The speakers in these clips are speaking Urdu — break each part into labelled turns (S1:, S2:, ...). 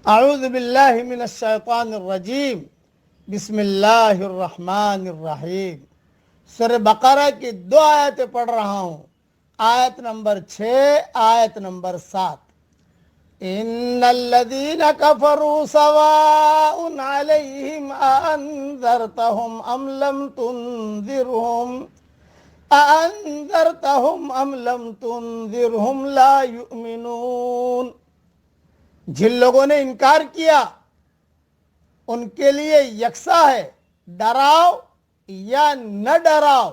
S1: اعوذ باللہ من الشیطان الرجیم، بسم اللہ الرحمن الرحیم۔ سورہ بقرہ کی 2 آیتیں پڑھ رہا ہوں، آیت نمبر 6، آیت نمبر 7۔ ان الذین کفروا سواء علیہم اانذرتہم ام لم تنذرہم لا یؤمنون۔ جن لوگوں نے انکار کیا ان کے لیے یکساں ہے، ڈراؤ یا نہ ڈراؤ،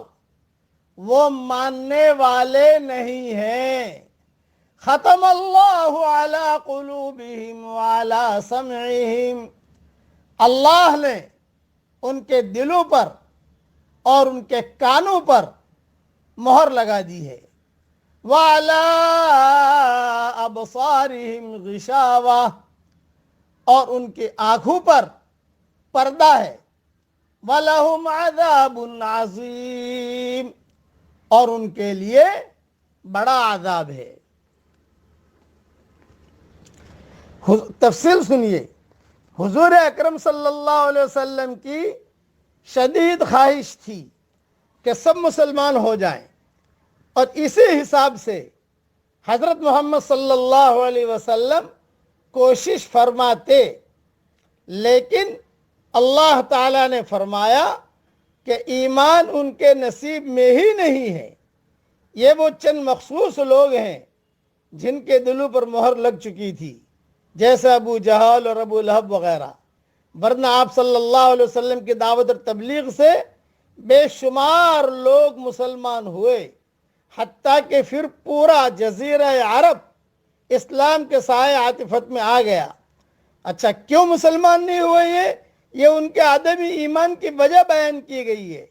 S1: وہ ماننے والے نہیں ہیں۔ ختم اللہ علی قلوبہم وعلی سمعہم، اللہ نے ان کے دلوں پر اور ان کے کانوں پر مہر لگا دی ہے۔ وعلی ابصارہم غشاوہ، اور ان کی آنکھوں پر پردہ ہے۔ وَلَهُمْ عَذَابٌ عَظِيمٌ، اور ان کے لیے بڑا عذاب ہے۔ تفصیل سنیے۔ حضور اکرم صلی اللہ علیہ وسلم کی شدید خواہش تھی کہ سب مسلمان ہو جائیں، اور اسی حساب سے حضرت محمد صلی اللہ علیہ وسلم کوشش فرماتے، لیکن اللہ تعالیٰ نے فرمایا کہ ایمان ان کے نصیب میں ہی نہیں ہے۔ یہ وہ چند مخصوص لوگ ہیں جن کے دلوں پر مہر لگ چکی تھی، جیسے ابو جہل اور ابو لہب وغیرہ، ورنہ آپ صلی اللہ علیہ وسلم کی دعوت اور تبلیغ سے بے شمار لوگ مسلمان ہوئے، حتیٰ کہ پھر پورا جزیرہ عرب اسلام کے سائے عاطفت میں آ گیا۔ اچھا، کیوں مسلمان نہیں ہوئے؟ یہ ان کے عدم ایمان کی وجہ بیان کی گئی ہے،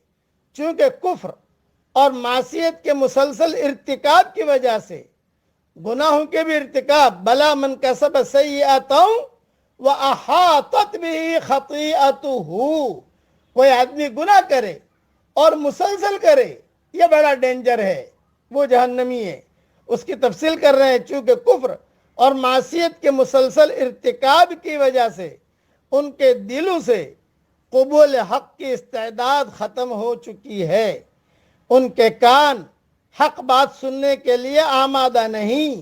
S1: چونکہ کفر اور معصیت کے مسلسل ارتکاب کی وجہ سے، گناہوں کے بھی ارتکاب، بلا من کسب سیئۃ وَأَحَاطَتْ بِهِ خَطِیئَتُهُ، کوئی آدمی گناہ کرے اور مسلسل کرے، یہ بڑا ڈینجر ہے، وہ جہنمی ہے۔ اس کی تفصیل کر رہے ہیں، چونکہ کفر اور معصیت کے مسلسل ارتکاب کی وجہ سے ان کے دلوں سے قبول حق کی استعداد ختم ہو چکی ہے۔ ان کے کان حق بات سننے کے لیے آمادہ نہیں،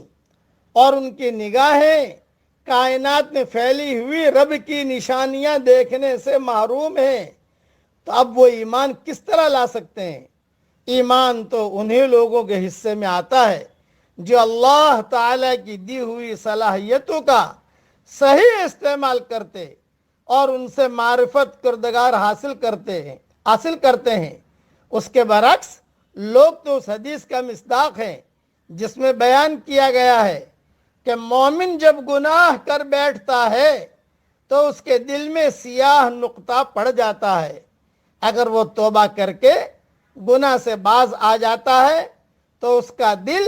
S1: اور ان کی نگاہیں کائنات میں پھیلی ہوئی رب کی نشانیاں دیکھنے سے محروم ہیں۔ تو اب وہ ایمان کس طرح لا سکتے ہیں؟ ایمان تو انہی لوگوں کے حصے میں آتا ہے جو اللہ تعالیٰ کی دی ہوئی صلاحیتوں کا صحیح استعمال کرتے اور ان سے معرفت کردگار حاصل کرتے ہیں۔ اس کے برعکس لوگ تو اس حدیث کا مصداق ہیں جس میں بیان کیا گیا ہے کہ مومن جب گناہ کر بیٹھتا ہے تو اس کے دل میں سیاہ نقطہ پڑ جاتا ہے۔ اگر وہ توبہ کر کے گناہ سے باز آ جاتا ہے تو اس کا دل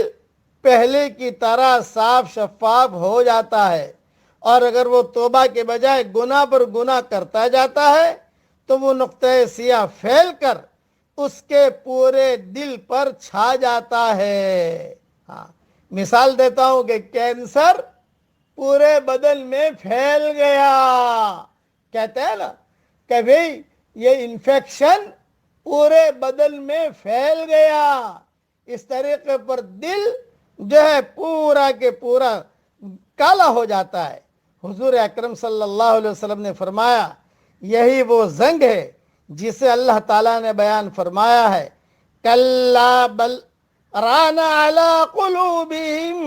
S1: پہلے کی طرح صاف شفاف ہو جاتا ہے، اور اگر وہ توبہ کے بجائے گناہ پر گناہ کرتا جاتا ہے تو وہ نقطہ سیاہ پھیل کر اس کے پورے دل پر چھا جاتا ہے۔ مثال دیتا ہوں کہ کینسر پورے بدن میں پھیل گیا، کہتے ہیں نا کہ بھئی یہ انفیکشن پورے بدن میں پھیل گیا۔ اس طریقے پر دل جو ہے پورا کے پورا کالا ہو جاتا ہے۔ حضور اکرم صلی اللہ علیہ وسلم نے فرمایا، یہی وہ زنگ ہے جسے اللہ تعالیٰ نے بیان فرمایا ہے، کَلَّا بَلْ رَانَ عَلَىٰ قُلُوبِهِمْ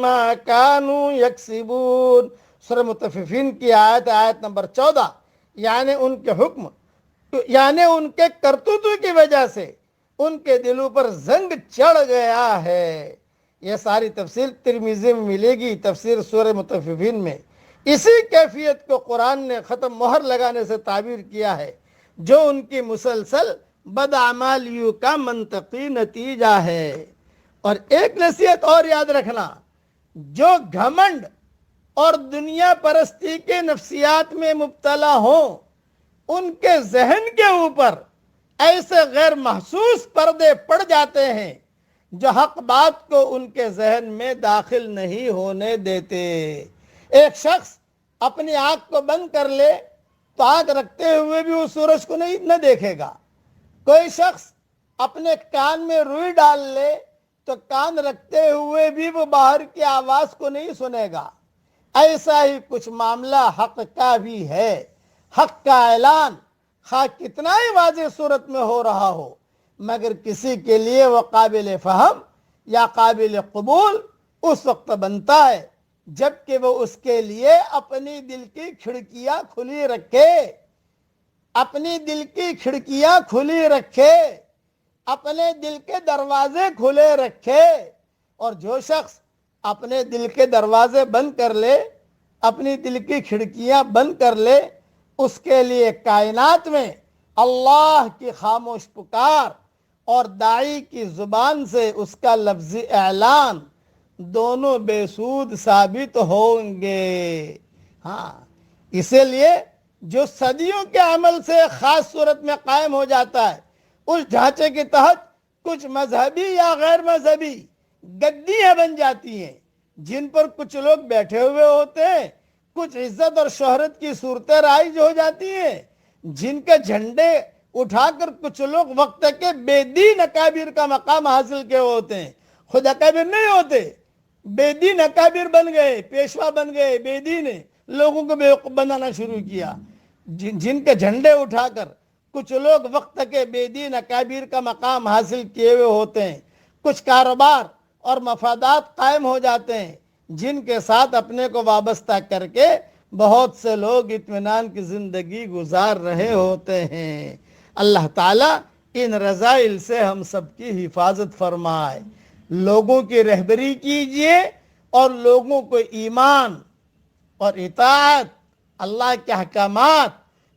S1: مَا كَانُوا يَكْسِبُونَ۔ سورہ مطففین کی آیت نمبر 14، یعنی ان کے کرتوتوں کی وجہ سے ان کے دلوں پر زنگ چڑھ گیا ہے۔ یہ ساری تفصیل ترمذی میں ملے گی، تفسیر سورہ مطففین میں۔ اسی کیفیت کو قرآن نے ختم مہر لگانے سے تعبیر کیا ہے، جو ان کی مسلسل بدعمالیوں کا منطقی نتیجہ ہے۔ اور ایک نصیحت اور یاد رکھنا، جو گھمنڈ اور دنیا پرستی کے نفسیات میں مبتلا ہوں، ان کے ذہن کے اوپر ایسے غیر محسوس پردے پڑ جاتے ہیں جو حق بات کو ان کے ذہن میں داخل نہیں ہونے دیتے۔ ایک شخص اپنی آنکھ کو بند کر لے تو آنکھ رکھتے ہوئے بھی وہ سورج کو نہ دیکھے گا. کوئی شخص اپنے کان میں روئی ڈال لے تو کان رکھتے ہوئے بھی وہ باہر کی آواز کو نہیں سنے گا. ایسا ہی کچھ معاملہ حق کا بھی ہے. حق کا اعلان خواہ کتنا ہی واضح صورت میں ہو رہا ہو، مگر کسی کے لیے وہ قابل فہم یا قابل قبول اس وقت بنتا ہے جبکہ وہ اس کے لیے اپنی دل کی کھڑکیاں کھلی رکھے. اپنی دل کی کھڑکیاں کھلی رکھے، اپنے دل کے دروازے کھلے رکھے. اور جو شخص اپنے دل کے دروازے بند کر لے، اپنی دل کی کھڑکیاں بند کر لے، اس کے لیے کائنات میں اللہ کی خاموش پکار اور داعی کی زبان سے اس کا لفظی اعلان دونوں بے سود ثابت ہوں گے. ہاں، اسی لیے جو صدیوں کے عمل سے خاص صورت میں قائم ہو جاتا ہے، اس ڈھانچے کے تحت کچھ مذہبی یا غیر مذہبی گدیاں بن جاتی ہیں جن پر کچھ لوگ بیٹھے ہوئے ہوتے ہیں. کچھ عزت اور شہرت کی صورتیں رائج ہو جاتی ہیں جن کے جھنڈے اٹھا کر کچھ لوگ وقت کے بے دین اکابر کا مقام حاصل کیے ہوتے ہیں. خود اکابر نہیں ہوتے، بے دین اکابر بن گئے، پیشوا بن گئے، بے دین لوگوں کو بیوقوف بنانا شروع کیا. جن کے جھنڈے اٹھا کر کچھ لوگ وقت کے بے دین اکابر کا مقام حاصل کیے ہوئے ہوتے ہیں. کچھ کاروبار اور مفادات قائم ہو جاتے ہیں جن کے ساتھ اپنے کو وابستہ کر کے بہت سے لوگ اطمینان کی زندگی گزار رہے ہوتے ہیں. اللہ تعالیٰ ان رذائل سے ہم سب کی حفاظت فرمائے. لوگوں کی رہبری کیجئے اور لوگوں کو ایمان اور اطاعت، اللہ کے احکامات،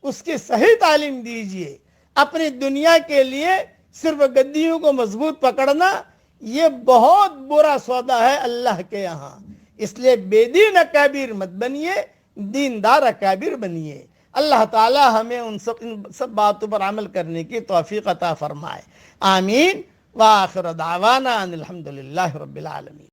S1: اس کی صحیح تعلیم دیجئے. اپنی دنیا کے لیے صرف گدیوں کو مضبوط پکڑنا یہ بہت برا سودا ہے اللہ کے یہاں. اس لیے بے دین اکابر مت بنیے، دیندار اکابر بنیے. اللہ تعالی ہمیں ان سب باتوں پر عمل کرنے کی توفیق عطا فرمائے. آمین. وآخر دعوانا ان الحمدللہ رب العالمین.